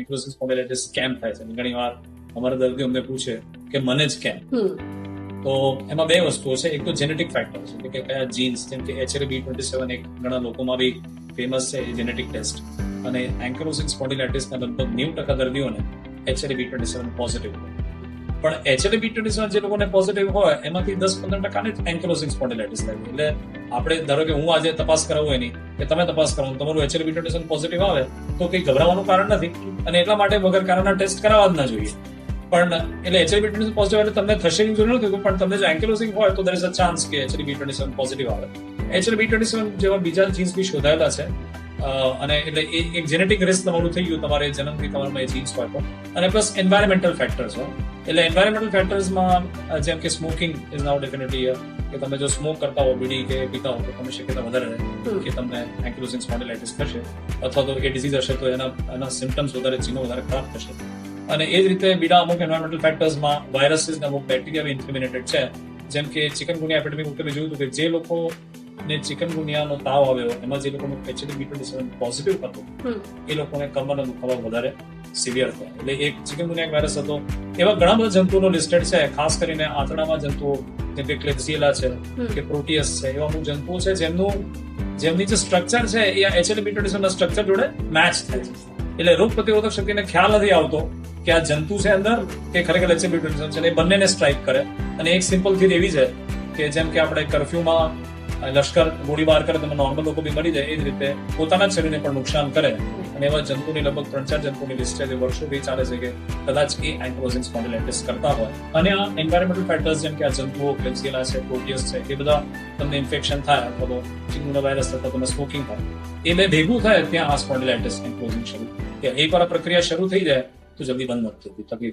એન્કલોઝિંગ spondylitis કેમ થાય છે. ઘણી વાર અમારા દર્દીઓ અમને પૂછે કે મને જ કેમ. તો એમાં બે વસ્તુઓ છે. એક તો જેનેટિક ફેક્ટર છે કે કયા જીન્સ, જેમ કે HLA-B27 એક ઘણા લોકોમાં બી ફેમસ છે જેનેટિક ટેસ્ટ, અને એન્કલોઝિંગ સ્પોન્ડિલાઇટિસના લગભગ 90% દર્દીઓને HLA-B27 પોઝિટિવ હોય. પણ HLA-B27 જે લોકોને પોઝિટિવ હોય એમાંથી 10-15% જ એન્કલોઝિંગ સ્પોન્ડિલાઇટિસ થાય. એટલે આપણે ધારો કે હું આજે તપાસ કરાવું એની કે તમે તપાસ કરાવો, તમારું HLA-B27 પોઝિટિવ આવે તો કંઈ ગભરાવાનું કારણ નથી, અને એટલા માટે વગર કારણના ટેસ્ટ કરાવવા જ ના જોઈએ. પણ એટલે HLA-B27 પોઝિટિવ એટલે તમને થશે એની જરૂર નથી, પણ તમને જો એન્કલોઝિંગ હોય તો there is a chance કે HLA-B27 પોઝિટિવ આવે. HLA-B27 જેવા બીજા જીન્સ બી શોધાયેલા છે, અને એટલે એક જેનેટિક રિસ્ક તમારું થઈ ગયું, તમારે જન્મથી તમારામાં એ જીન્સ હોય તો. અને પ્લસ એન્વાયરમેન્ટલ ફેક્ટર્સ હોય. એટલે એન્વાયરમેન્ટલ ફેક્ટર્સમાં જેમ કે સ્મોકિંગ ઇઝ નાઉ ડેફિનેટલી કે તમે જો સ્મોક કરતા હો, બીડી કે પીતા હો, તો તમને શક્યતા વધારે રહે કે તમને એન્કલોઝિંગ સ્પોન્ડિલાઇટિસ થશે, અથવા તો એ ડિઝીઝ હશે તો એના સિમ્ટમ્સ વધારે, ચિહ્નો વધારે ખરાબ થશે. અને એ જ રીતે બીજા અમુક એન્વાયરમેન્ટલ ફેક્ટર્સમાં વાયરસીસ ને અમુક બેક્ટેરિયા બી ઇન્ક્રિમિનેટેડ છે. જેમ કે ચિકનગુનિયા એપિડેમિક વખતે મેં જોયું હતું કે જે લોકોને ચિકનગુનિયાનો તાવ આવ્યો એમાં જે લોકોનું HLA-B27 પોઝિટિવ હતું એ લોકોને કમરના દુખાવા વધારે સિવિયર થયા. એટલે એક ચિકનગુનિયા વાયરસ હતો. એવા ઘણા બધા જંતુઓનો લિસ્ટેડ છે, ખાસ કરીને આંતરડામાં જંતુઓ જેમ કે ક્લેબ્સિએલા છે કે પ્રોટિયસ છે. એવા અમુક જંતુઓ છે જેમની જે સ્ટ્રક્ચર છે એ HLA-B27 ના સ્ટ્રક્ચર જોડે મેચ થાય છે. એટલે રોગ પ્રતિરોધક શક્તિને ખ્યાલ નથી આવતો કે આ જંતુ છે અંદર કે ખરેખર HLA-B27 છે, એ બંનેને સ્ટ્રાઇક કરે. અને એક સિમ્પલ થિયરી એવી છે કે જેમ કે આપણે કર્ફ્યુમાં લશ્કર ગોળીબાર કરે તો નોર્મલ લોકો બી મરી જાય, એ જ રીતે પોતાના જ શરીરને પણ નુકસાન કરે. અને એવા જંતુની લગભગ 3-4 જંતુની લિસ્ટ છે જે વર્ષોથી ચાલે છે કે કદાચ એ એન્કલોઝિંગ સ્પોન્ડિલાઇટિસ કરતા હોય. અને આ એન્વાયરમેન્ટલ ફેક્ટર્સ જેમ કે આ જંતુઓ, ક્લેબ્સિએલા છે, પ્રોટિયસ છે, એ બધા તમને ઇન્ફેક્શન થાય અથવા તો ચિકનગુનિયા વાયરસ અથવા તમે સ્મોકિંગ થાય, એ બે ભેગું થાય ત્યાં આ સ્પોન્ડિલાઇટિસ એન્કલોઝિંગ શરૂ. એકવાર આ પ્રક્રિયા શરૂ થઈ જાય તો જલ્દી બંધ નથી થતી.